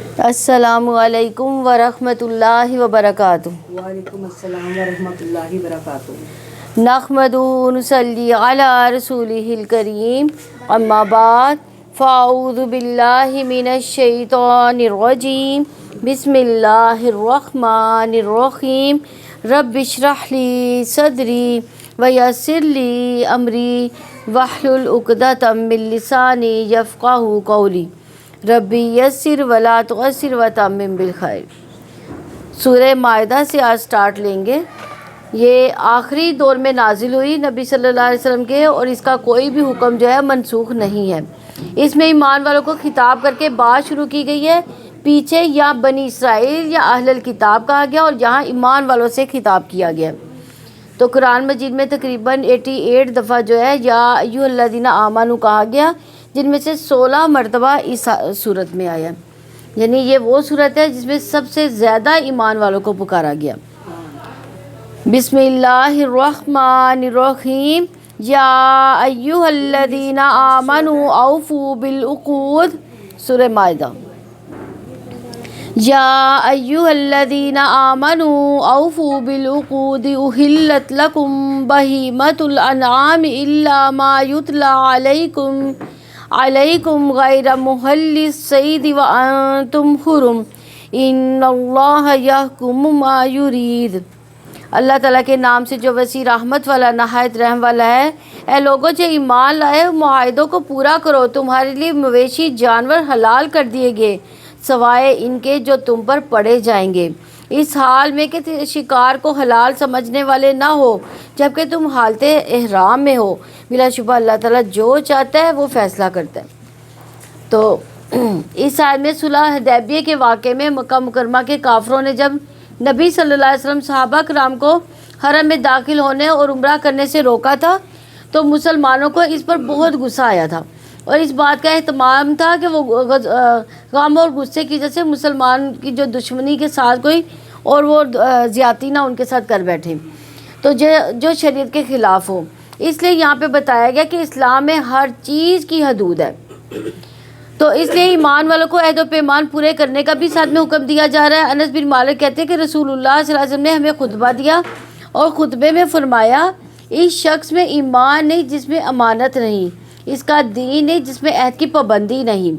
السلام علیکم ورحمۃ اللہ وبرکاتہ۔ وعلیکم السلام ورحمۃ اللہ وبرکاتہ۔ نحمدہ و نصلی علی رسولہ الکریم، اما بعد فاعوذ باللہ من الشیطان الرجیم، بسم اللہ الرحمن الرحیم۔ رب اشرح لی صدری ویسر لی امری واحلل عقدۃ من لسانی یفقہوا قولی، ربی یسر ولا تعسر وتمم بالخیر۔ سورہ مائدہ سے آج سٹارٹ لیں گے۔ یہ آخری دور میں نازل ہوئی نبی صلی اللہ علیہ وسلم کے، اور اس کا کوئی بھی حکم جو ہے منسوخ نہیں ہے۔ اس میں ایمان والوں کو خطاب کر کے بات شروع کی گئی ہے۔ پیچھے یا بنی اسرائیل یا اہل الکتاب کہا گیا، اور یہاں ایمان والوں سے خطاب کیا گیا۔ تو قرآن مجید میں تقریباً 88 دفعہ جو ہے یا ایھا الذین آمنوا کہا گیا، جن میں سے 16 مرتبہ اس صورت میں آیا۔ یعنی یہ وہ صورت ہے جس میں سب سے زیادہ ایمان والوں کو پکارا گیا۔ بسم اللہ الرحمن الرحیم۔ یا ایھا الذین آمنوا اوفوا بالعقود، سورہ مائدہ۔ یا ایھا الذین آمنوا اوفوا بالعقود احلت لکم بہیمۃ الانعام الا ما یتلی علیکم غیر محل الصید وانتم حرم ان اللہ یحکم ما یرید۔ اللہ تعالیٰ کے نام سے جو وسیع رحمت والا نہایت رحم والا ہے۔ اے لوگوں جو ایمان لائے، معاہدوں کو پورا کرو۔ تمہارے لیے مویشی جانور حلال کر دیے گئے سوائے ان کے جو تم پر پڑے جائیں گے، اس حال میں کہ شکار کو حلال سمجھنے والے نہ ہو جبکہ تم حالت احرام میں ہو۔ بلا شبہ اللہ تعالیٰ جو چاہتا ہے وہ فیصلہ کرتا ہے۔ تو اس آیت میں صلح حدیبیہ کے واقعے میں مکہ مکرمہ کے کافروں نے جب نبی صلی اللہ علیہ وسلم صحابہ کرام کو حرم میں داخل ہونے اور عمرہ کرنے سے روکا تھا، تو مسلمانوں کو اس پر بہت غصہ آیا تھا، اور اس بات کا اہتمام تھا کہ وہ غم اور غصے کی وجہ سے مسلمان کی جو دشمنی کے ساتھ کوئی اور وہ زیادتی نہ ان کے ساتھ کر بیٹھے، تو جو شریعت کے خلاف ہو۔ اس لیے یہاں پہ بتایا گیا کہ اسلام میں ہر چیز کی حدود ہے، تو اس لیے ایمان والوں کو عہد و پیمان پورے کرنے کا بھی ساتھ میں حکم دیا جا رہا ہے۔ انس بن مالک کہتے ہیں کہ رسول اللہ صلی اللہ علیہ وسلم نے ہمیں خطبہ دیا اور خطبے میں فرمایا، اس شخص میں ایمان نہیں جس میں امانت نہیں، اس کا دین نہیں جس میں عہد کی پابندی نہیں۔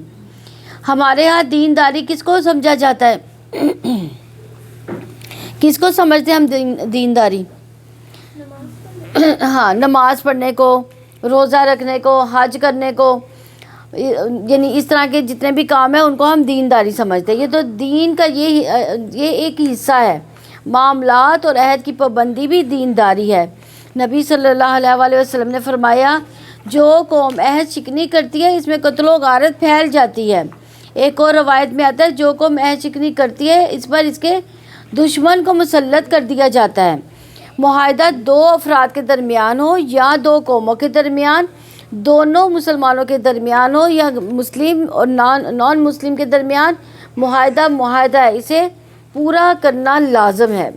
ہمارے ہاں دینداری کس کو سمجھا جاتا ہے؟ کس کو سمجھتے ہیں ہم دینداری؟ ہاں، نماز پڑھنے کو، روزہ رکھنے کو، حج کرنے کو، یعنی اس طرح کے جتنے بھی کام ہیں ان کو ہم دینداری سمجھتے ہیں۔ یہ تو دین کا یہ ایک حصہ ہے۔ معاملات اور عہد کی پابندی بھی دینداری ہے۔ نبی صلی اللہ علیہ وسلم نے فرمایا، جو قوم عہد شکنی کرتی ہے اس میں قتل و غارت پھیل جاتی ہے۔ ایک اور روایت میں آتا ہے، جو قوم عہد شکنی کرتی ہے اس پر اس کے دشمن کو مسلط کر دیا جاتا ہے۔ معاہدہ دو افراد کے درمیان ہو یا دو قوموں کے درمیان، دونوں مسلمانوں کے درمیان ہو یا مسلم اور نان مسلم کے درمیان، معاہدہ ہے، اسے پورا کرنا لازم ہے۔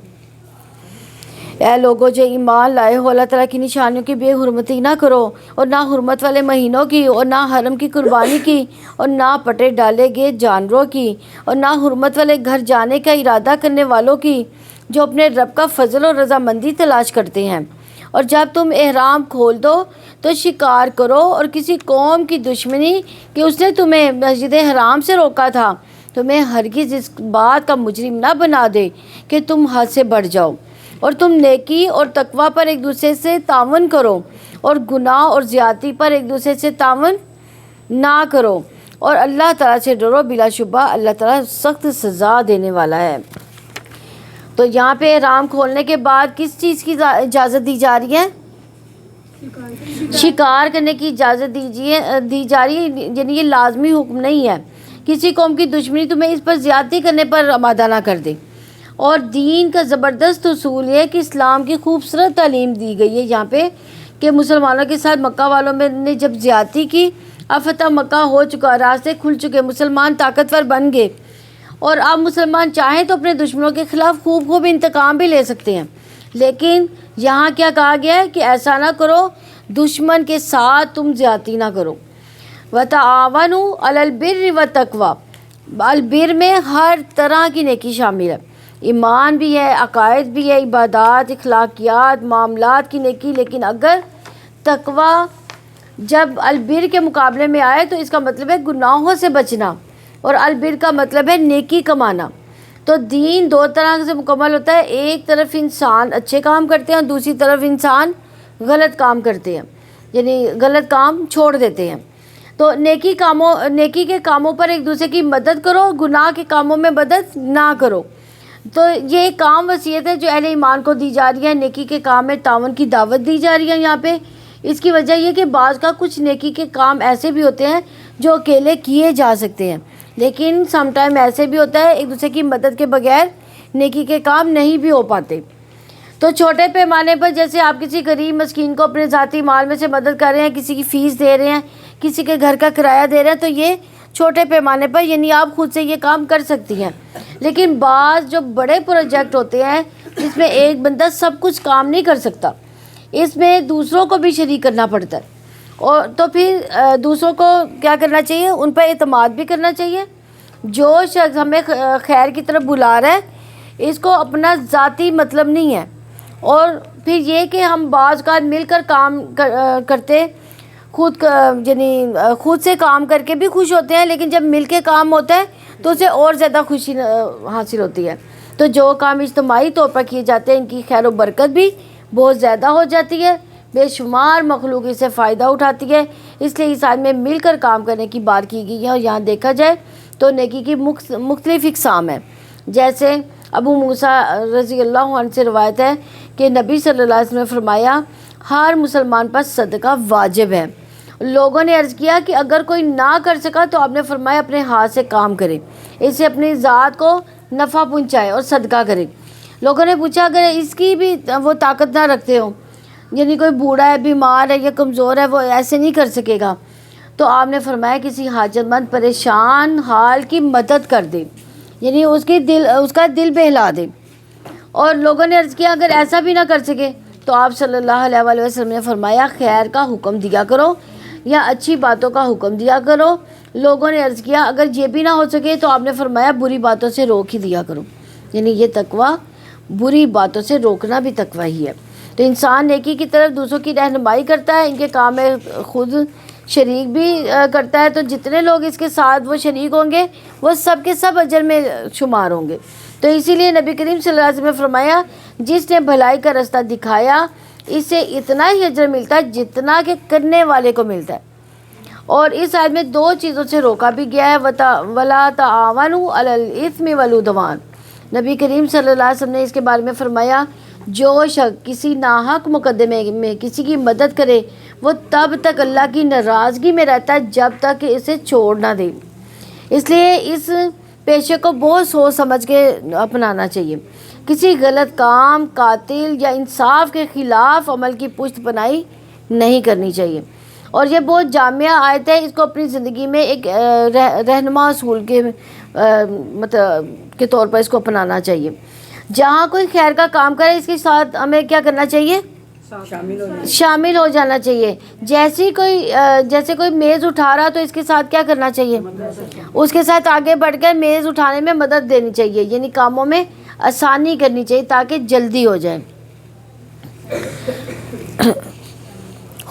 اے لوگوں جو ایمان لائے ہو، اللہ تعالیٰ کی نشانیوں کی بے حرمتی نہ کرو، اور نہ حرمت والے مہینوں کی، اور نہ حرم کی قربانی کی، اور نہ پٹے ڈالے گئے جانوروں کی، اور نہ حرمت والے گھر جانے کا ارادہ کرنے والوں کی جو اپنے رب کا فضل اور رضامندی تلاش کرتے ہیں۔ اور جب تم احرام کھول دو تو شکار کرو، اور کسی قوم کی دشمنی کہ اس نے تمہیں مسجد حرام سے روکا تھا تمہیں ہرگز اس بات کا مجرم نہ بنا دے کہ تم حد سے بڑھ جاؤ، اور تم نیکی اور تقوی پر ایک دوسرے سے تعاون کرو، اور گناہ اور زیادتی پر ایک دوسرے سے تعاون نہ کرو، اور اللہ تعالیٰ سے ڈرو، بلا شبہ اللہ تعالیٰ سخت سزا دینے والا ہے۔ تو یہاں پہ احرام کھولنے کے بعد کس چیز کی اجازت دی جا رہی ہے؟ شکار کرنے کی اجازت دی جا رہی ہے، یعنی یہ لازمی حکم نہیں ہے۔ کسی قوم کی دشمنی تمہیں اس پر زیادتی کرنے پر آمادہ نہ کر دے۔ اور دین کا زبردست اصول یہ ہے کہ اسلام کی خوبصورت تعلیم دی گئی ہے یہاں پہ کہ مسلمانوں کے ساتھ مکہ والوں میں نے جب زیادتی کی، اب فتح مکہ ہو چکا، راستے کھل چکے، مسلمان طاقتور بن گئے، اور اب مسلمان چاہیں تو اپنے دشمنوں کے خلاف خوب انتقام بھی لے سکتے ہیں۔ لیکن یہاں کیا کہا گیا ہے کہ ایسا نہ کرو، دشمن کے ساتھ تم زیادتی نہ کرو۔ وَتَعَاوَنُوا عَلَى الْبِرِّ وَالتَّقْوَىٰ، البر میں ہر طرح کی نیکی شامل ہے، ایمان بھی ہے، عقائد بھی ہے، عبادات، اخلاقیات، معاملات کی نیکی. لیکن اگر تقوی جب البر کے مقابلے میں آئے تو اس کا مطلب ہے گناہوں سے بچنا، اور البر کا مطلب ہے نیکی کمانا. تو دین دو طرح سے مکمل ہوتا ہے، ایک طرف انسان اچھے کام کرتے ہیں اور دوسری طرف انسان غلط کام کرتے ہیں، یعنی غلط کام چھوڑ دیتے ہیں. تو نیکی کے کاموں پر ایک دوسرے کی مدد کرو، گناہ کے کاموں میں مدد نہ کرو. تو یہ ایک کام وصیت ہے جو اہل ایمان کو دی جا رہی ہے. نیکی کے کام میں تعاون کی دعوت دی جا رہی ہے یہاں پہ. اس کی وجہ یہ کہ بعض کا کچھ نیکی کے کام ایسے بھی ہوتے ہیں جو اکیلے کیے جا سکتے ہیں، لیکن سم ٹائم ایسے بھی ہوتا ہے ایک دوسرے کی مدد کے بغیر نیکی کے کام نہیں بھی ہو پاتے. تو چھوٹے پیمانے پر جیسے آپ کسی غریب مسکین کو اپنے ذاتی مال میں سے مدد کر رہے ہیں، کسی کی فیس دے رہے ہیں، کسی کے گھر کا کرایہ دے رہے ہیں، تو یہ چھوٹے پیمانے پر یعنی آپ خود سے یہ کام کر سکتی ہیں. لیکن بعض جو بڑے پروجیکٹ ہوتے ہیں جس میں ایک بندہ سب کچھ کام نہیں کر سکتا، اس میں دوسروں کو بھی شریک کرنا پڑتا ہے، اور تو پھر دوسروں کو کیا کرنا چاہیے؟ ان پر اعتماد بھی کرنا چاہیے. جو شخص ہمیں خیر کی طرف بلا رہا ہے اس کو اپنا ذاتی مطلب نہیں ہے. اور پھر یہ کہ ہم بعض کا مل کر کام کرتے یعنی خود سے کام کر کے بھی خوش ہوتے ہیں، لیکن جب مل کے کام ہوتا ہے تو اسے اور زیادہ خوشی حاصل ہوتی ہے. تو جو کام اجتماعی طور پر کیے جاتے ہیں ان کی خیر و برکت بھی بہت زیادہ ہو جاتی ہے، بے شمار مخلوق اس سے فائدہ اٹھاتی ہے. اس لیے اس آیت میں مل کر کام کرنے کی بات کی گئی ہے. اور یہاں دیکھا جائے تو نیکی کی مختلف اقسام ہیں. جیسے ابو موسیٰ رضی اللہ عنہ سے روایت ہے کہ نبی صلی اللہ علیہ وسلم نے فرمایا ہر مسلمان پر صدقہ واجب ہے. لوگوں نے عرض کیا کہ اگر کوئی نہ کر سکا تو آپ نے فرمایا اپنے ہاتھ سے کام کرے، اس سے اپنی ذات کو نفع پہنچائے اور صدقہ کرے. لوگوں نے پوچھا اگر اس کی بھی وہ طاقت نہ رکھتے ہوں، یعنی کوئی بوڑھا ہے، بیمار ہے یا کمزور ہے، وہ ایسے نہیں کر سکے گا، تو آپ نے فرمایا کسی حاجت مند پریشان حال کی مدد کر دے، یعنی اس کا دل بہلا دے. اور لوگوں نے عرض کیا اگر ایسا بھی نہ کر سکے تو آپ صلی اللہ علیہ وآلہ وسلم نے فرمایا خیر کا حکم دیا کرو یا اچھی باتوں کا حکم دیا کرو. لوگوں نے عرض کیا اگر یہ بھی نہ ہو سکے تو آپ نے فرمایا بری باتوں سے روک ہی دیا کرو. یعنی یہ تقویٰ، بری باتوں سے روکنا بھی تقویٰ ہی ہے. تو انسان نیکی کی طرف دوسروں کی رہنمائی کرتا ہے، ان کے کام میں خود شریک بھی کرتا ہے، تو جتنے لوگ اس کے ساتھ وہ شریک ہوں گے وہ سب کے سب اجر میں شمار ہوں گے. تو اسی لیے نبی کریم صلی اللہ علیہ وسلم نے فرمایا جس نے بھلائی کا رستہ دکھایا اس سے اتنا ہی اجر ملتا ہے جتنا کہ کرنے والے کو ملتا ہے. اور اس آیت میں دو چیزوں سے روکا بھی گیا ہے، وَلَا تَعَاوَنُوا عَلَى الْإِثْمِ وَالْعُدْوَانِ. نبی کریم صلی اللہ علیہ وسلم نے اس کے بارے میں فرمایا جو شخص کسی ناحق مقدمے میں کسی کی مدد کرے وہ تب تک اللہ کی ناراضگی میں رہتا ہے جب تک کہ اسے چھوڑ نہ دے. اس لیے اس پیشے کو بہت سوچ سمجھ کے اپنانا چاہیے. کسی غلط کام، قاتل یا انصاف کے خلاف عمل کی پشت پناہی نہیں کرنی چاہیے. اور یہ بہت جامع آیت ہے، اس کو اپنی زندگی میں ایک رہنما اصول کے مطلب کے طور پر اس کو اپنانا چاہیے. جہاں کوئی خیر کا کام کرے اس کے ساتھ ہمیں کیا کرنا چاہیے؟ شامل ہو جانا چاہیے. جیسے کوئی میز اٹھا رہا تو اس کے ساتھ کیا کرنا چاہیے؟ اس کے ساتھ آگے بڑھ کر میز اٹھانے میں مدد دینی چاہیے، یعنی کاموں میں آسانی کرنی چاہیے تاکہ جلدی ہو جائے.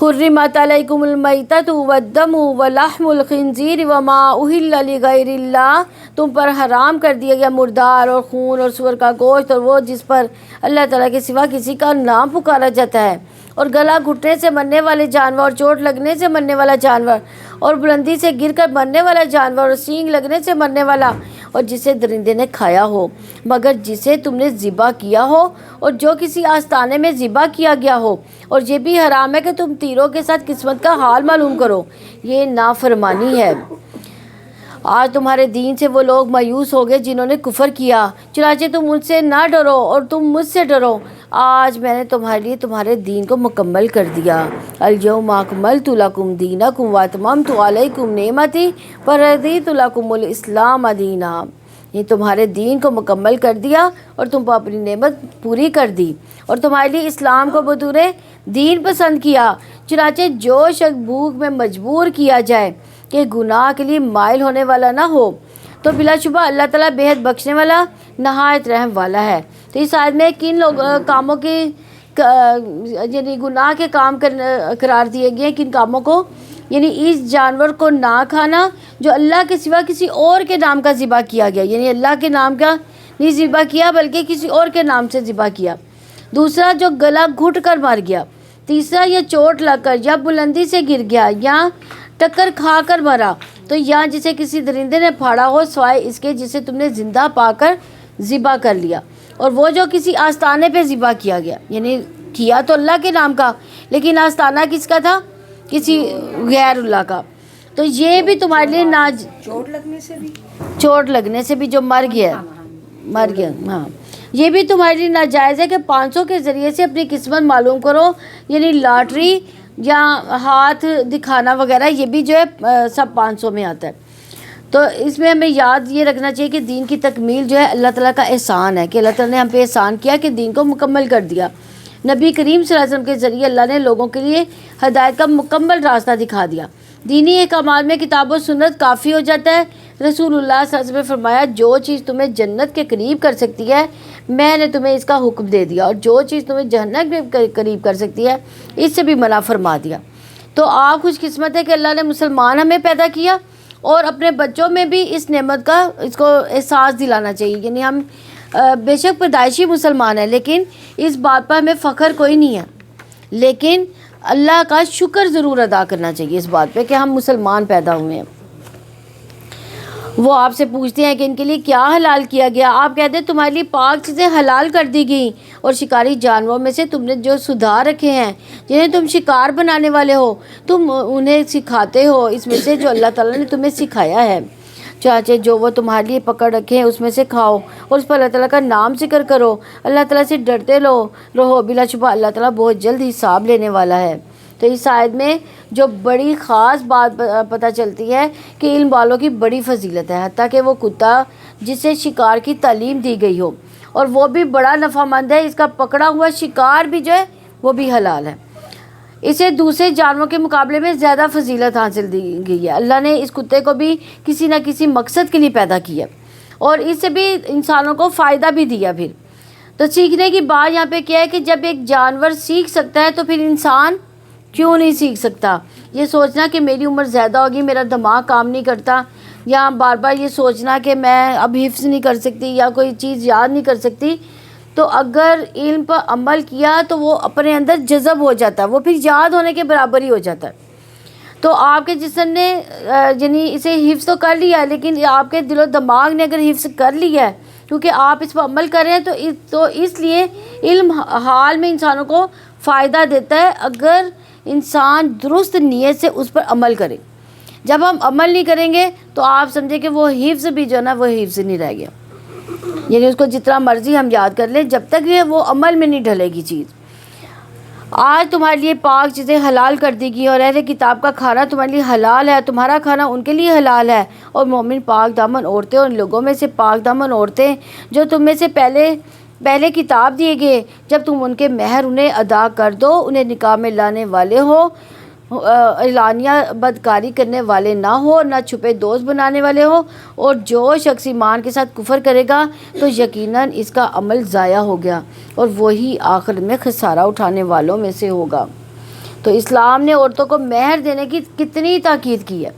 حرمت علیکم المیتۃ والدم ولحم الخنزیر وما اہل لغیر اللہ. تم پر حرام کر دیا گیا مردار اور خون اور سور کا گوشت اور وہ جس پر اللہ تعالیٰ کے سوا کسی کا نام پکارا جاتا ہے، اور گلا گھٹنے سے مرنے والے جانور اور چوٹ لگنے سے مرنے والا جانور اور بلندی سے گر کر مرنے والا جانور اور سینگ لگنے سے مرنے والا اور جسے درندے نے کھایا ہو مگر جسے تم نے ذبح کیا ہو اور جو کسی آستانے میں ذبح کیا گیا ہو. اور یہ بھی حرام ہے کہ تم تیروں کے ساتھ قسمت کا حال معلوم کرو، یہ نافرمانی ہے. آج تمہارے دین سے وہ لوگ مایوس ہو گئے جنہوں نے کفر کیا، چنانچہ تم ان سے نہ ڈرو اور تم مجھ سے ڈرو. آج میں نے تمہارے لیے تمہارے دین کو مکمل کر دیا. الیوم اکملت لکم دینکم واتممت علیکم نعمتی ورضیت لکم الاسلام دینا. یہ تمہارے دین کو مکمل کر دیا اور تم پر اپنی نعمت پوری کر دی اور تمہارے لیے اسلام کو بطور دین پسند کیا. چنانچہ جو شخص بھوک میں مجبور کیا جائے کہ گناہ کے لیے مائل ہونے والا نہ ہو تو بلا شبہ اللہ تعالیٰ بے حد بخشنے والا نہایت رحم والا ہے۔ تو اس آیت میں کن کاموں کی یعنی گناہ کے کام قرار دیے گئے، کن کاموں کو، یعنی اس جانور کو نہ کھانا جو اللہ کے سوا کسی اور کے نام کا ذبح کیا گیا، یعنی اللہ کے نام کا نہیں ذبح کیا بلکہ کسی اور کے نام سے ذبح کیا۔ دوسرا جو گلا گھٹ کر مر گیا۔ تیسرا یا چوٹ لگ کر یا بلندی سے گر گیا یا ٹکر کھا کر مرا، تو یا جسے کسی درندے نے پھاڑا ہو سوائے اس کے جسے تم نے زندہ پا کر ذبح کر لیا۔ اور وہ جو کسی آستانے پہ ذبح کیا گیا، یعنی کیا تو اللہ کے نام کا لیکن آستانہ کس کا تھا؟ کسی غیر اللہ کا۔ تو یہ بھی تمہارے لیے چوٹ لگنے سے بھی جو مر گیا ہاں، یہ بھی تمہارے لیے ناجائز ہے کہ 500 کے ذریعے سے اپنی قسمت معلوم کرو، یعنی لاٹری یا ہاتھ دکھانا وغیرہ، یہ بھی جو ہے سب 500 میں آتا ہے۔ تو اس میں ہمیں یاد یہ رکھنا چاہیے کہ دین کی تکمیل جو ہے اللہ تعالیٰ کا احسان ہے، کہ اللہ تعالیٰ نے ہم پہ احسان کیا کہ دین کو مکمل کر دیا۔ نبی کریم صلی اللہ علیہ وسلم کے ذریعے اللہ نے لوگوں کے لیے ہدایت کا مکمل راستہ دکھا دیا۔ دینی احکامات میں کتاب و سنت کافی ہو جاتا ہے۔ رسول اللہ صلی اللہ علیہ وسلم نے فرمایا جو چیز تمہیں جنت کے قریب کر سکتی ہے میں نے تمہیں اس کا حکم دے دیا، اور جو چیز تمہیں جہنم کے قریب کر سکتی ہے اس سے بھی منع فرما دیا۔ تو آپ خوش قسمت ہے کہ اللہ نے مسلمان ہمیں پیدا کیا، اور اپنے بچوں میں بھی اس نعمت کا اس کو احساس دلانا چاہیے۔ یعنی ہم بے شک پیدائشی مسلمان ہیں، لیکن اس بات پر ہمیں فخر کوئی نہیں ہے، لیکن اللہ کا شکر ضرور ادا کرنا چاہیے اس بات پہ کہ ہم مسلمان پیدا ہوئے ہیں۔ وہ آپ سے پوچھتے ہیں کہ ان کے لیے کیا حلال کیا گیا؟ آپ کہتے ہیں تمہارے لیے پاک چیزیں حلال کر دی گئیں، اور شکاری جانوروں میں سے تم نے جو سدھار رکھے ہیں جنہیں تم شکار بنانے والے ہو تم انہیں سکھاتے ہو اس میں سے جو اللہ تعالیٰ نے تمہیں سکھایا ہے، چاچے جو وہ تمہارے لیے پکڑ رکھے ہیں اس میں سے کھاؤ، اور اس پر اللہ تعالیٰ کا نام ذکر کرو، اللہ تعالیٰ سے ڈرتے رہو، بلا شبہ اللہ تعالیٰ بہت جلد حساب لینے والا ہے۔ تو اس آیت میں جو بڑی خاص بات پتہ چلتی ہے کہ علم والوں کی بڑی فضیلت ہے، حتیٰ کہ وہ کتا جسے شکار کی تعلیم دی گئی ہو اور وہ بھی بڑا نفع مند ہے، اس کا پکڑا ہوا شکار بھی جو ہے وہ بھی حلال ہے، اسے دوسرے جانوروں کے مقابلے میں زیادہ فضیلت حاصل دی گئی ہے۔ اللہ نے اس کتے کو بھی کسی نہ کسی مقصد کے لیے پیدا کیا اور اس سے بھی انسانوں کو فائدہ بھی دیا۔ پھر تو سیکھنے کی بات یہاں پہ کیا ہے کہ جب ایک جانور سیکھ سکتا ہے تو پھر انسان کیوں نہیں سیکھ سکتا؟ یہ سوچنا کہ میری عمر زیادہ ہوگی، میرا دماغ کام نہیں کرتا، یا بار بار یہ سوچنا کہ میں اب حفظ نہیں کر سکتی یا کوئی چیز یاد نہیں کر سکتی، تو اگر علم پر عمل کیا تو وہ اپنے اندر جذب ہو جاتا ہے، وہ پھر یاد ہونے کے برابر ہی ہو جاتا ہے۔ تو آپ کے جسم نے یعنی اسے حفظ تو کر لیا ہے، لیکن آپ کے دل و دماغ نے اگر حفظ کر لیا ہے کیونکہ آپ اس پر عمل کر رہے ہیں تو اس لیے علم حال میں انسانوں کو فائدہ دیتا ہے اگر انسان درست نیت سے اس پر عمل کرے۔ جب ہم عمل نہیں کریں گے تو آپ سمجھیں کہ وہ حفظ بھی جو ہے نا وہ حفظ نہیں رہ گیا، یعنی اس کو جتنا مرضی ہم یاد کر لیں جب تک یہ وہ عمل میں نہیں ڈھلے گی چیز۔ آج تمہارے لیے پاک چیزیں حلال کر دی گئی اور اہل کتاب کا کھانا تمہارے لیے حلال ہے، تمہارا کھانا ان کے لیے حلال ہے، اور مومن پاک دامن عورتیں اور ان لوگوں میں سے پاک دامن عورتیں جو تم میں سے پہلے کتاب دیے گئے، جب تم ان کے مہر انہیں ادا کر دو، انہیں نکاح میں لانے والے ہو، اعلانیہ بدکاری کرنے والے نہ ہو، نہ چھپے دوست بنانے والے ہو، اور جو شخص ایمان کے ساتھ کفر کرے گا تو یقیناً اس کا عمل ضائع ہو گیا اور وہی آخر میں خسارہ اٹھانے والوں میں سے ہوگا۔ تو اسلام نے عورتوں کو مہر دینے کی کتنی تاکید کی ہے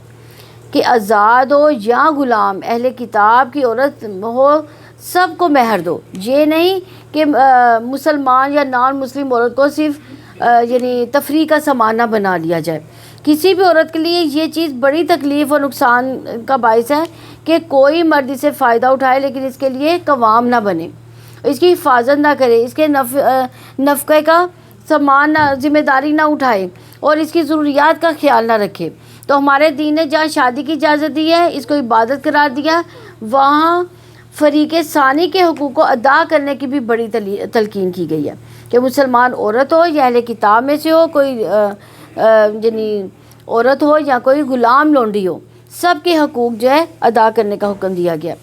کہ آزاد ہو یا غلام، اہل کتاب کی عورت ہو، سب کو مہر دو۔ یہ نہیں کہ مسلمان یا نان مسلم عورت کو صرف یعنی تفریح کا سامان نہ بنا لیا جائے۔ کسی بھی عورت کے لیے یہ چیز بڑی تکلیف اور نقصان کا باعث ہے کہ کوئی مرد اسے فائدہ اٹھائے لیکن اس کے لیے قوام نہ بنے، اس کی حفاظت نہ کرے، اس کے نفقے کا سامان ذمہ داری نہ اٹھائے اور اس کی ضروریات کا خیال نہ رکھے۔ تو ہمارے دین نے جہاں شادی کی اجازت دی ہے، اس کو عبادت قرار دیا، وہاں فریق ثانی کے حقوق کو ادا کرنے کی بھی بڑی تلقین کی گئی ہے کہ مسلمان عورت ہو یا اہل کتاب میں سے ہو، کوئی یعنی عورت ہو یا کوئی غلام لونڈی ہو، سب کے حقوق جو ہے ادا کرنے کا حکم دیا گیا۔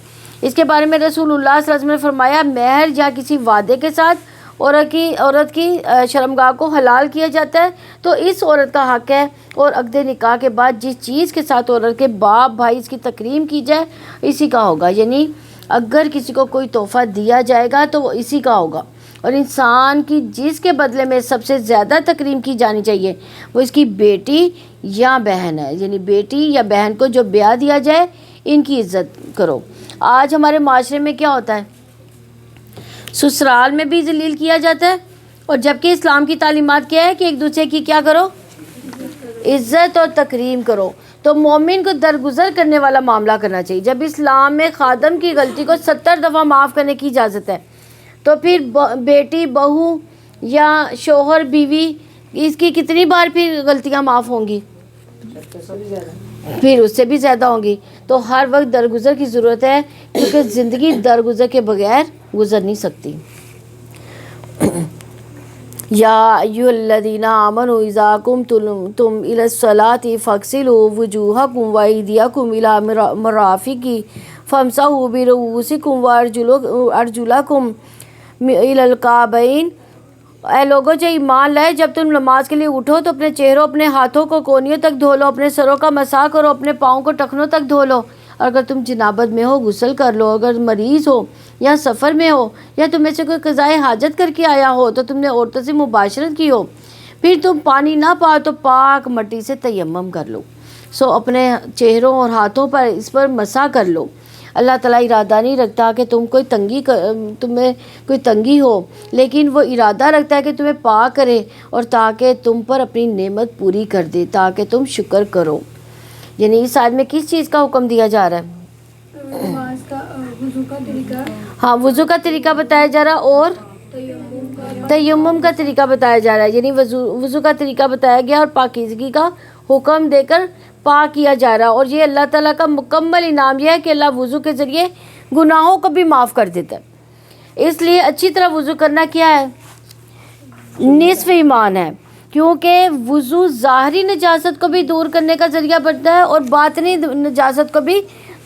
اس کے بارے میں رسول اللہ صلی اللہ علیہ وسلم نے فرمایا، مہر یا کسی وعدے کے ساتھ عورت کی شرمگاہ کو حلال کیا جاتا ہے، تو اس عورت کا حق ہے، اور عقد نکاح کے بعد جس چیز کے ساتھ عورت کے باپ بھائی اس کی تکریم کی جائے اسی کا ہوگا، یعنی اگر کسی کو کوئی تحفہ دیا جائے گا تو وہ اسی کا ہوگا، اور انسان کی جس کے بدلے میں سب سے زیادہ تکریم کی جانی چاہیے وہ اس کی بیٹی یا بہن ہے، یعنی بیٹی یا بہن کو جو بیاہ دیا جائے ان کی عزت کرو۔ آج ہمارے معاشرے میں کیا ہوتا ہے، سسرال میں بھی ذلیل کیا جاتا ہے، اور جبکہ اسلام کی تعلیمات کیا ہے کہ ایک دوسرے کی کیا کرو، عزت اور تکریم کرو۔ تو مومن کو درگزر کرنے والا معاملہ کرنا چاہیے۔ جب اسلام میں خادم کی غلطی کو 70 دفعہ معاف کرنے کی اجازت ہے، تو پھر بیٹی بہو یا شوہر بیوی اس کی کتنی بار پھر غلطیاں معاف ہوں گی، پھر اس سے بھی زیادہ ہوں گی۔ تو ہر وقت درگزر کی ضرورت ہے، کیونکہ زندگی درگزر کے بغیر گزر نہیں سکتی۔ یا ایھا الذین آمنوا اذا قمتم الی الصلاۃ فاغسلوا وجوہکم وایدیکم الی المرافق فامسحوا برؤوسکم وارجلکم الی الکعبین۔ اے لوگوں جو ایمان لائے، جب تم نماز کے لیے اٹھو تو اپنے چہروں، اپنے ہاتھوں کو کونیوں تک دھو لو، اپنے سروں کا مسح کرو، اپنے پاؤں کو ٹخنوں تک دھو لو۔ اگر تم جنابت میں ہو غسل کر لو، اگر مریض ہو یا سفر میں ہو یا تم میں سے کوئی قضائے حاجت کر کے آیا ہو تو تم نے عورتوں سے مباشرت کی ہو، پھر تم پانی نہ پاؤ تو پاک مٹی سے تیمم کر لو۔ اپنے چہروں اور ہاتھوں پر اس پر مسح کر لو۔ اللہ تعالیٰ ارادہ نہیں رکھتا کہ تمہیں کوئی تنگی ہو، لیکن وہ ارادہ رکھتا ہے کہ تمہیں پاک کرے، اور تاکہ تم پر اپنی نعمت پوری کر دے، تاکہ تم شکر کرو۔ یعنی اس آیت میں کس چیز کا حکم دیا جا رہا ہے؟ ہاں، وضو کا طریقہ بتایا جا رہا، اور تیمم کا طریقہ بتایا جا رہا ہے، یعنی وضو کا طریقہ بتایا گیا اور پاکیزگی کا حکم دے کر پاک کیا جا رہا۔ اور یہ اللہ تعالیٰ کا مکمل انعام یہ ہے کہ اللہ وضو کے ذریعے گناہوں کو بھی معاف کر دیتا ہے۔ اس لیے اچھی طرح وضو کرنا کیا ہے؟ نصف ایمان ہے، کیونکہ وضو ظاہری نجاست کو بھی دور کرنے کا ذریعہ بنتا ہے اور باطنی نجاست کو بھی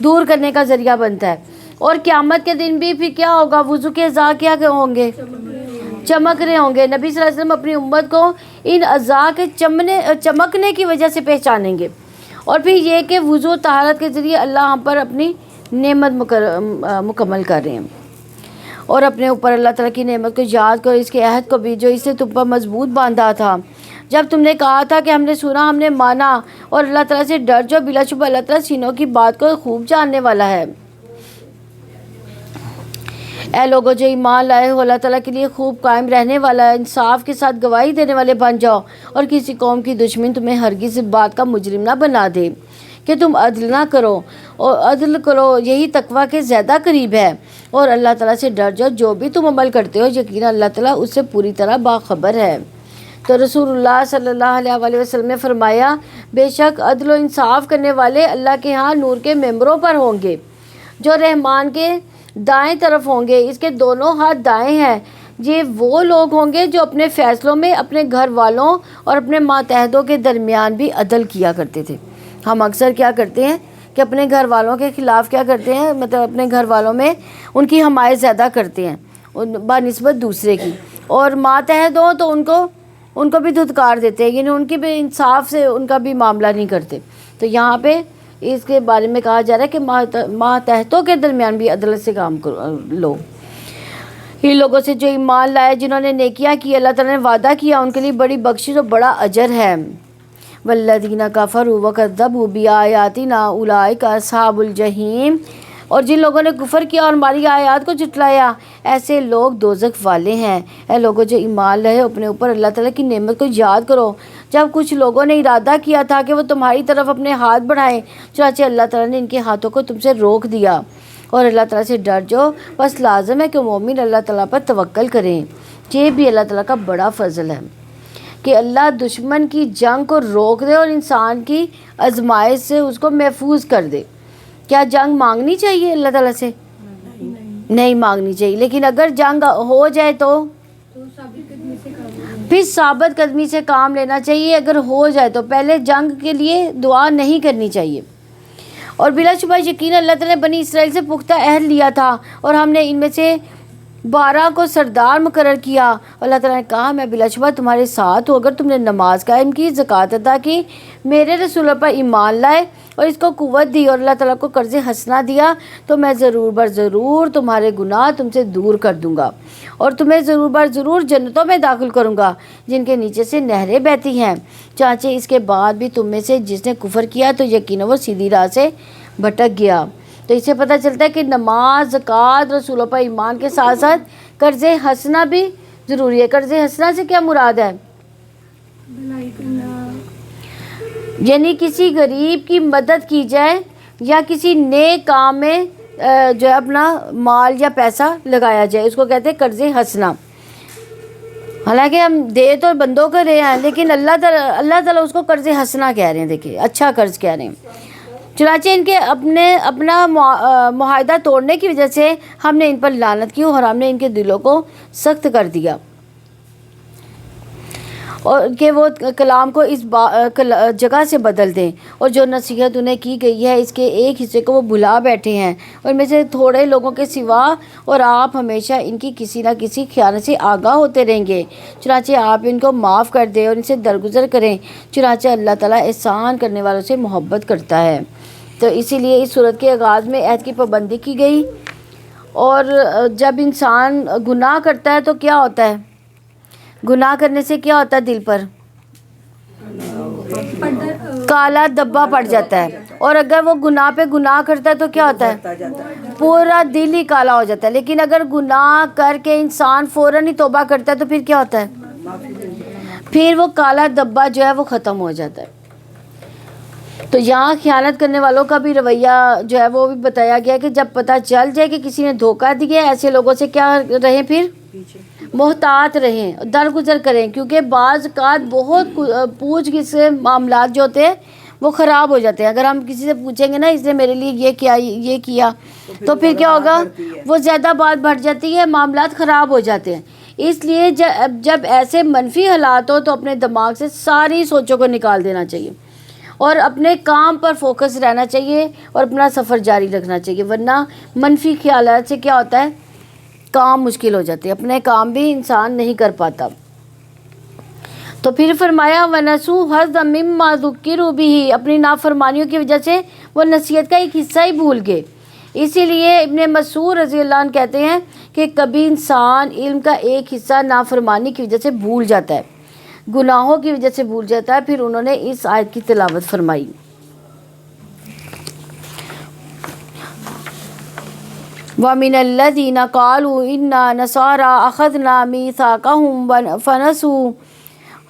دور کرنے کا ذریعہ بنتا ہے۔ اور قیامت کے دن بھی پھر کیا ہوگا؟ وضو کے اعضاء کیا ہوں گے؟ چمک رہے ہوں گے۔ نبی صلی اللہ علیہ وسلم اپنی امت کو ان اعضاء کے چمکنے کی وجہ سے پہچانیں گے۔ اور پھر یہ کہ وضو طہارت کے ذریعے اللہ ہم پر اپنی نعمت مکمل کر رہے ہیں، اور اپنے اوپر اللہ تعالیٰ کی نعمت کو یاد کرو، اس کے عہد کو بھی جو اس نے تم پر مضبوط باندھا تھا، جب تم نے کہا تھا کہ ہم نے سنا، ہم نے مانا، اور اللہ تعالیٰ سے ڈر جو، بلا شبہ اللہ تعالیٰ سینوں کی بات کو خوب جاننے والا ہے۔ اے لوگوں جو ایمان لائے ہو، اللہ تعالیٰ کے لیے خوب قائم رہنے والا ہے، انصاف کے ساتھ گواہی دینے والے بن جاؤ، اور کسی قوم کی دشمن تمہیں ہرگز اس بات کا مجرم نہ بنا دے کہ تم عدل نہ کرو، اور عدل کرو، یہی تقویٰ کے زیادہ قریب ہے۔ اور اللہ تعالیٰ سے ڈر جاؤ، جو بھی تم عمل کرتے ہو یقینا اللہ تعالیٰ اس سے پوری طرح باخبر ہے۔ تو رسول اللہ صلی اللہ علیہ وآلہ وسلم نے فرمایا، بے شک عدل و انصاف کرنے والے اللہ کے ہاں نور کے ممبروں پر ہوں گے، جو رحمان کے دائیں طرف ہوں گے، اس کے دونوں ہاتھ دائیں ہیں۔ یہ وہ لوگ ہوں گے جو اپنے فیصلوں میں اپنے گھر والوں اور اپنے ماتحتوں کے درمیان بھی عدل کیا کرتے تھے۔ ہم اکثر کیا کرتے ہیں کہ اپنے گھر والوں کے خلاف کیا کرتے ہیں، مطلب اپنے گھر والوں میں ان کی حمایت زیادہ کرتے ہیں بنسبت دوسرے کی، اور ماتحت ہوں تو ان کو بھی دھتکار دیتے ہیں، یعنی ان کی بھی انصاف سے ان کا بھی معاملہ نہیں کرتے۔ تو یہاں پہ اس کے بارے میں کہا جا رہا ہے کہ ماتحتوں کے درمیان بھی عدالت سے کام لو۔ ان لوگوں سے جو ایمان لائے، جنہوں نے نیکیاں کی، اللہ تعالیٰ نے وعدہ کیا ان کے لیے بڑی بخشش اور بڑا اجر ہے۔ والذین کفروا وکذبوا بآیاتنا اولئک اصحاب الجحیم۔ اور جن لوگوں نے کفر کیا اور ہماری آیات کو جھٹلایا، ایسے لوگ دوزخ والے ہیں۔ اے لوگوں جو ایمان لائے، اپنے اوپر اللہ تعالیٰ کی نعمت کو یاد کرو، جب کچھ لوگوں نے ارادہ کیا تھا کہ وہ تمہاری طرف اپنے ہاتھ بڑھائیں، چنانچہ اللہ تعالیٰ نے ان کے ہاتھوں کو تم سے روک دیا۔ اور اللہ تعالیٰ سے ڈر جاؤ، بس لازم ہے کہ مومن اللہ تعالیٰ پر توکل کریں۔ یہ بھی اللہ تعالیٰ کا بڑا فضل ہے کہ اللہ دشمن کی جنگ کو روک دے اور انسان کی آزمائش سے اس کو محفوظ کر دے۔ کیا جنگ مانگنی چاہیے اللہ تعالیٰ سے؟ نہیں مانگنی چاہیے، لیکن اگر جنگ ہو جائے تو پھر ثابت قدمی سے کام لینا چاہیے۔ اگر ہو جائے تو پہلے جنگ کے لیے دعا نہیں کرنی چاہیے۔ اور بلا شبہ یقین اللہ تعالیٰ نے بنی اسرائیل سے پختہ عہد لیا تھا، اور ہم نے ان میں سے 12 کو سردار مقرر کیا. اللہ تعالیٰ نے کہا میں بلا شبہ تمہارے ساتھ ہوں اگر تم نے نماز قائم کی, زکوٰۃ ادا کی, میرے رسولوں پر ایمان لائے اور اس کو قوت دی اور اللہ تعالیٰ کو قرض حسنہ دیا تو میں ضرور بر ضرور تمہارے گناہ تم سے دور کر دوں گا اور تمہیں ضرور بر ضرور جنتوں میں داخل کروں گا جن کے نیچے سے نہریں بہتی ہیں. چانچہ اس کے بعد بھی تم میں سے جس نے کفر کیا تو یقیناً وہ سیدھی راہ سے بھٹک گیا. تو اس سے پتہ چلتا ہے کہ نماز, زکوٰۃ, رسولوں پر ایمان کے ساتھ ساتھ قرض حسنہ بھی ضروری ہے. قرض حسنہ سے کیا مراد ہے؟ یعنی کسی غریب کی مدد کی جائے یا کسی نیک کام میں جو ہے اپنا مال یا پیسہ لگایا جائے, اس کو کہتے ہیں قرض حسنہ. حالانکہ ہم دے تو بندوں کو رہے ہیں لیکن اللہ تعالیٰ اس کو قرض حسنہ کہہ رہے ہیں. دیکھیں اچھا قرض کہہ رہے ہیں. چنانچہ ان کے اپنا معاہدہ توڑنے کی وجہ سے ہم نے ان پر لعنت کی اور ہم نے ان کے دلوں کو سخت کر دیا اور کہ وہ کلام کو اس جگہ سے بدل دیں اور جو نصیحت انہیں کی گئی ہے اس کے ایک حصے کو وہ بھلا بیٹھے ہیں اور ان میں سے تھوڑے لوگوں کے سوا اور آپ ہمیشہ ان کی کسی نہ کسی خیانت سے آگاہ ہوتے رہیں گے. چنانچہ آپ ان کو معاف کر دیں اور ان سے درگزر کریں. چنانچہ اللہ تعالیٰ احسان کرنے والوں سے محبت کرتا ہے. تو اسی لیے اس صورت کے آغاز میں عہد کی پابندی کی گئی. اور جب انسان گناہ کرتا ہے تو کیا ہوتا ہے؟ گناہ کرنے سے کیا ہوتا ہے؟ دل پر کالا دبا پڑ جاتا ہے اور اگر وہ گناہ پہ گناہ کرتا ہے تو کیا ہوتا ہے؟ پورا دل ہی کالا ہو جاتا ہے. لیکن اگر گناہ کر کے انسان فوراً ہی توبہ کرتا ہے تو پھر کیا ہوتا ہے؟ پھر وہ کالا دبا جو ہے وہ ختم ہو جاتا ہے. تو یہاں خیانت کرنے والوں کا بھی رویہ جو ہے وہ بھی بتایا گیا کہ جب پتہ چل جائے کہ کسی نے دھوکہ دیا ہے ایسے لوگوں سے کیا رہیں, پھر محتاط رہیں, درگزر کریں, کیونکہ بعض اوقات بہت پوچھ گچھ سے معاملات جو ہوتے ہیں وہ خراب ہو جاتے ہیں. اگر ہم کسی سے پوچھیں گے نا اس نے میرے لیے یہ کیا تو پھر کیا ہوگا؟ وہ زیادہ بات بڑھ جاتی ہے, معاملات خراب ہو جاتے ہیں. اس لیے جب ایسے منفی حالات ہو تو اپنے دماغ سے ساری سوچوں کو نکال دینا چاہیے اور اپنے کام پر فوکس رہنا چاہیے اور اپنا سفر جاری رکھنا چاہیے, ورنہ منفی خیالات سے کیا ہوتا ہے؟ کام مشکل ہو جاتے ہیں, اپنے کام بھی انسان نہیں کر پاتا. تو پھر فرمایا وَنَسُوا حَظًّا مِمَّا ذُكِّرُوا بِهِ, اپنی نافرمانیوں کی وجہ سے وہ نصیحت کا ایک حصہ ہی بھول گئے. اسی لیے ابن مسعود رضی اللہ عنہ کہتے ہیں کہ کبھی انسان علم کا ایک حصہ نافرمانی کی وجہ سے بھول جاتا ہے, گناہوں کی وجہ سے بھول جاتا ہے. پھر انہوں نے اس آیت کی تلاوت فرمائی. وَمِنَ الَّذِينَ قَالُوا إِنَّا نَصَارَىٰ أَخَذْنَا مِيثَاقَهُمْ فَنَسُوا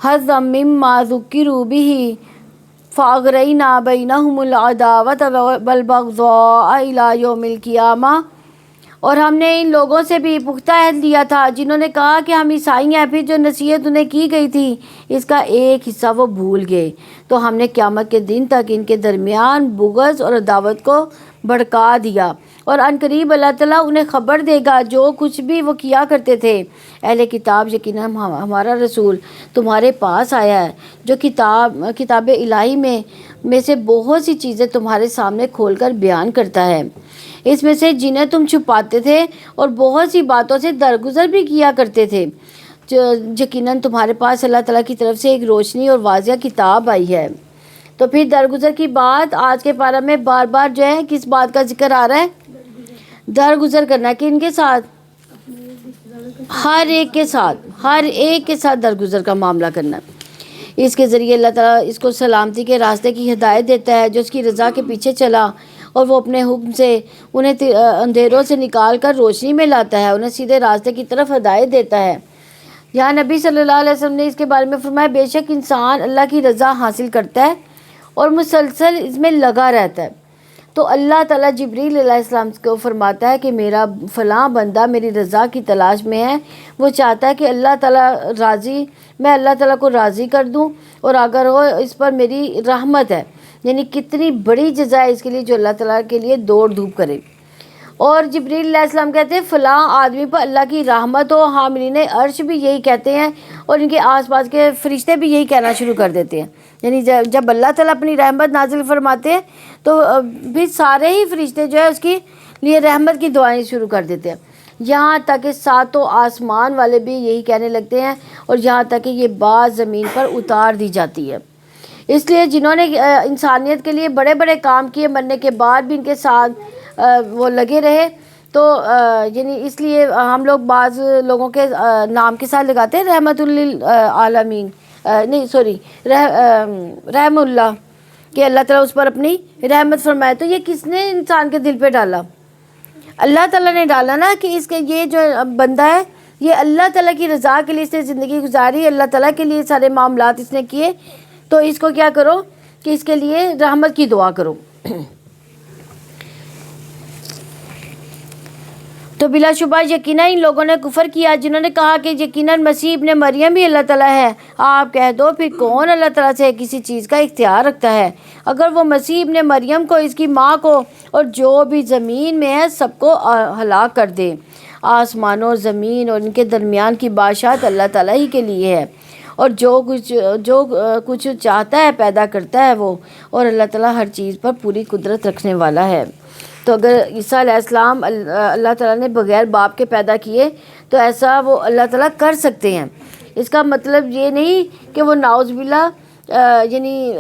حَظًّا مِمَّا ذُكِّرُوا بِهِ فَأَغْرَيْنَا بَيْنَهُمُ الْعَدَاوَةَ وَالْبَغْضَاءَ إِلَىٰ يَوْمِ الْقِيَامَةِ, اور ہم نے ان لوگوں سے بھی پختہ عہد لیا تھا جنہوں نے کہا کہ ہم عیسائی ہیں, پھر جو نصیحت انہیں کی گئی تھی اس کا ایک حصہ وہ بھول گئے تو ہم نے قیامت کے دن تک ان کے درمیان بغض اور عداوت کو بھڑکا دیا. اور ان قریب اللہ تعالیٰ انہیں خبر دے گا جو کچھ بھی وہ کیا کرتے تھے. اہل کتاب یقیناً ہمارا رسول تمہارے پاس آیا ہے جو کتاب الہی میں سے بہت سی چیزیں تمہارے سامنے کھول کر بیان کرتا ہے, اس میں سے جنہیں تم چھپاتے تھے اور بہت سی باتوں سے درگزر بھی کیا کرتے تھے. یقیناً تمہارے پاس اللہ تعالیٰ کی طرف سے ایک روشنی اور واضح کتاب آئی ہے. تو پھر درگزر کی بات آج کے پارہ میں بار بار جو ہے کس بات کا ذکر آ رہا ہے؟ درگزر کرنا. کہ ان کے ساتھ ہر ایک کے ساتھ درگزر کا معاملہ کرنا. اس کے ذریعے اللہ تعالیٰ اس کو سلامتی کے راستے کی ہدایت دیتا ہے جو اس کی رضا کے پیچھے چلا اور وہ اپنے حکم سے انہیں اندھیروں سے نکال کر روشنی میں لاتا ہے, انہیں سیدھے راستے کی طرف ہدایت دیتا ہے. یہاں نبی صلی اللہ علیہ وسلم نے اس کے بارے میں فرمایا بے شک انسان اللہ کی رضا حاصل کرتا ہے اور مسلسل اس میں لگا رہتا ہے تو اللہ تعالیٰ جبریل علیہ السلام کو فرماتا ہے کہ میرا فلاں بندہ میری رضا کی تلاش میں ہے, وہ چاہتا ہے کہ میں اللہ تعالیٰ کو راضی کر دوں اور اگر وہ اس پر میری رحمت ہے, یعنی کتنی بڑی جزا ہے اس کے لیے جو اللہ تعالیٰ کے لیے دوڑ دھوپ کرے. اور جبریل علیہ السلام کہتے ہیں فلاں آدمی پر اللہ کی رحمت ہو, حاملین عرش بھی یہی کہتے ہیں اور ان کے آس پاس کے فرشتے بھی یہی کہنا شروع کر دیتے ہیں. یعنی جب اللہ تعالیٰ اپنی رحمت نازل فرماتے ہیں تو پھر سارے ہی فرشتے جو ہے اس کی لیے رحمت کی دعائیں شروع کر دیتے ہیں. یہاں تک کہ ساتوں آسمان والے بھی یہی کہنے لگتے ہیں، اور یہاں تک کہ یہ بات زمین پر اتار دی جاتی ہے۔ اس لیے جنہوں نے انسانیت کے لیے بڑے بڑے کام کیے، مرنے کے بعد بھی ان کے ساتھ وہ لگے رہے، تو یعنی اس لیے ہم لوگ بعض لوگوں کے نام کے ساتھ لگاتے ہیں رحمت للعالمین، نہیں سوری رحم اللہ، کہ اللہ تعالیٰ اس پر اپنی رحمت فرمائے۔ تو یہ کس نے انسان کے دل پہ ڈالا؟ اللہ تعالیٰ نے ڈالا نا، کہ اس کے یہ جو بندہ ہے یہ اللہ تعالیٰ کی رضا کے لیے اس نے زندگی گزاری، اللہ تعالیٰ کے لیے سارے معاملات اس نے کیے، تو اس کو کیا کرو کہ اس کے لیے رحمت کی دعا کرو۔ تو بلا شبہ یقیناً ان لوگوں نے کفر کیا جنہوں نے کہا کہ یقیناً مسیح ابن مریم بھی اللہ تعالیٰ ہے۔ آپ کہہ دو پھر کون اللہ تعالیٰ سے کسی چیز کا اختیار رکھتا ہے؟ اگر وہ مسیح ابن مریم کو، اس کی ماں کو اور جو بھی زمین میں ہے سب کو ہلاک کر دے۔ آسمان و زمین اور ان کے درمیان کی بادشاہت اللہ تعالیٰ ہی کے لیے ہے، اور جو کچھ چاہتا ہے پیدا کرتا ہے وہ، اور اللہ تعالیٰ ہر چیز پر پوری قدرت رکھنے والا ہے۔ تو اگر عیسیٰ علیہ السلام اللہ تعالیٰ نے بغیر باپ کے پیدا کیے تو ایسا وہ اللہ تعالیٰ کر سکتے ہیں۔ اس کا مطلب یہ نہیں کہ وہ نعوذ باللہ یعنی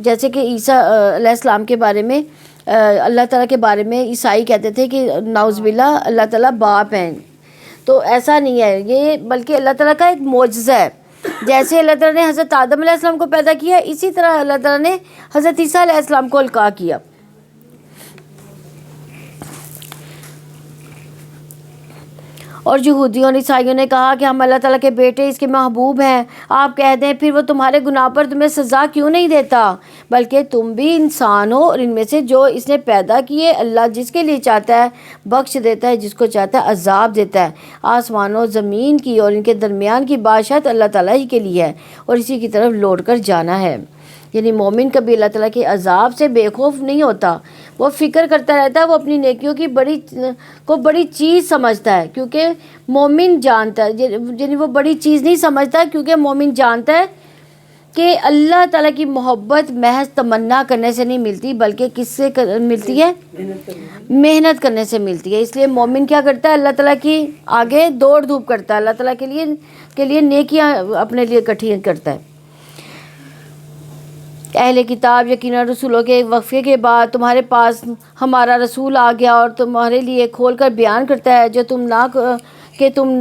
جیسے کہ عیسیٰ علیہ السلام کے بارے میں اللہ تعالیٰ کے بارے میں عیسائی کہتے تھے کہ نعوذ باللہ اللہ تعالیٰ باپ ہیں، تو ایسا نہیں ہے یہ، بلکہ اللہ تعالیٰ کا ایک معجزہ ہے۔ جیسے اللہ تعالیٰ نے حضرت آدم علیہ السلام کو پیدا کیا، اسی طرح اللہ تعالیٰ نے حضرت عیسیٰ علیہ السلام کو القاء کیا۔ اور یہودیوں اور عیسائیوں نے کہا کہ ہم اللہ تعالیٰ کے بیٹے، اس کے محبوب ہیں۔ آپ کہہ دیں پھر وہ تمہارے گناہ پر تمہیں سزا کیوں نہیں دیتا؟ بلکہ تم بھی انسان ہو، اور ان میں سے جو اس نے پیدا کیے اللہ جس کے لیے چاہتا ہے بخش دیتا ہے، جس کو چاہتا ہے عذاب دیتا ہے۔ آسمان و زمین کی اور ان کے درمیان کی بادشاہت اللہ تعالیٰ ہی کے لیے ہے، اور اسی کی طرف لوٹ کر جانا ہے۔ یعنی مومن کبھی اللہ تعالیٰ کے عذاب سے بے خوف نہیں ہوتا، وہ فکر کرتا رہتا ہے، وہ اپنی نیکیوں کی بڑی چیز سمجھتا ہے، کیونکہ مومن جانتا ہے، یعنی وہ بڑی چیز نہیں سمجھتا کیونکہ مومن جانتا ہے کہ اللہ تعالیٰ کی محبت محض تمنا کرنے سے نہیں ملتی، بلکہ کس سے ملتی ہے؟ محنت کرنے سے ملتی ہے۔ اس لیے مومن کیا کرتا ہے؟ اللہ تعالیٰ کی آگے دوڑ دھوپ کرتا ہے، اللہ تعالیٰ کے لیے نیکیاں اپنے لیے اکٹھی کرتا ہے۔ اہل کتاب یقیناً رسولوں کے وقفے کے بعد تمہارے پاس ہمارا رسول آ گیا اور تمہارے لیے کھول کر بیان کرتا ہے جو تم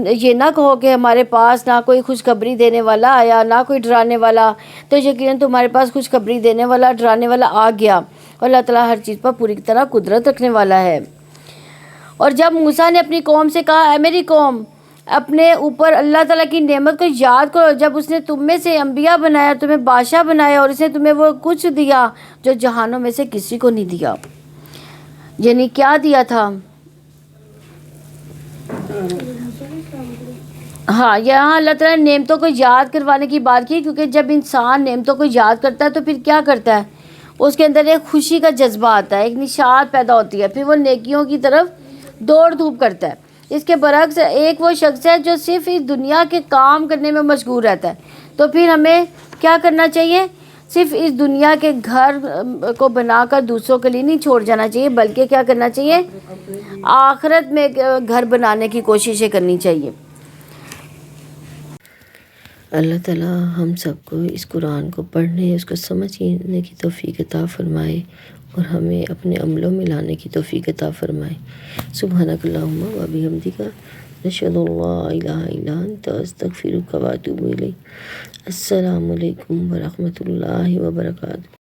یہ نہ کہو کہ ہمارے پاس نہ کوئی خوشخبری دینے والا آیا نہ کوئی ڈرانے والا، تو یقیناً تمہارے پاس خوشخبری دینے والا ڈرانے والا آ گیا، اور اللہ تعالیٰ ہر چیز پر پوری طرح قدرت رکھنے والا ہے۔ اور جب موسیٰ نے اپنی قوم سے کہا، اے میری قوم، اپنے اوپر اللہ تعالیٰ کی نعمت کو یاد کرو جب اس نے تم میں سے انبیاء بنایا، تمہیں بادشاہ بنایا، اور اس نے تمہیں وہ کچھ دیا جو جہانوں میں سے کسی کو نہیں دیا۔ یعنی کیا دیا تھا؟ ہاں، یہاں اللہ تعالیٰ نے نعمتوں کو یاد کروانے کی بات کی، کیونکہ جب انسان نعمتوں کو یاد کرتا ہے تو پھر کیا کرتا ہے؟ اس کے اندر ایک خوشی کا جذبہ آتا ہے، ایک نشاط پیدا ہوتی ہے، پھر وہ نیکیوں کی طرف دوڑ دھوپ کرتا ہے۔ اس کے برعکس ایک وہ شخص ہے جو صرف اس دنیا کے کام کرنے میں مشغول رہتا ہے، تو پھر ہمیں کیا کرنا چاہیے؟ صرف اس دنیا کے گھر کو بنا کر دوسروں کے لیے نہیں چھوڑ جانا چاہیے، بلکہ کیا کرنا چاہیے؟ آخرت میں گھر بنانے کی کوششیں کرنی چاہیے۔ اللہ تعالیٰ ہم سب کو اس قرآن کو پڑھنے، اس کو سمجھنے کی توفیق عطا فرمائے، اور ہمیں اپنے عملوں میں لانے کی توفیق عطا فرمائے۔ سبحانک اللہم و بحمدک، نشہد ان لا الہ الا انت، استغفرک و اتوب الیک۔ السلام علیکم ورحمۃ اللہ وبرکاتہ۔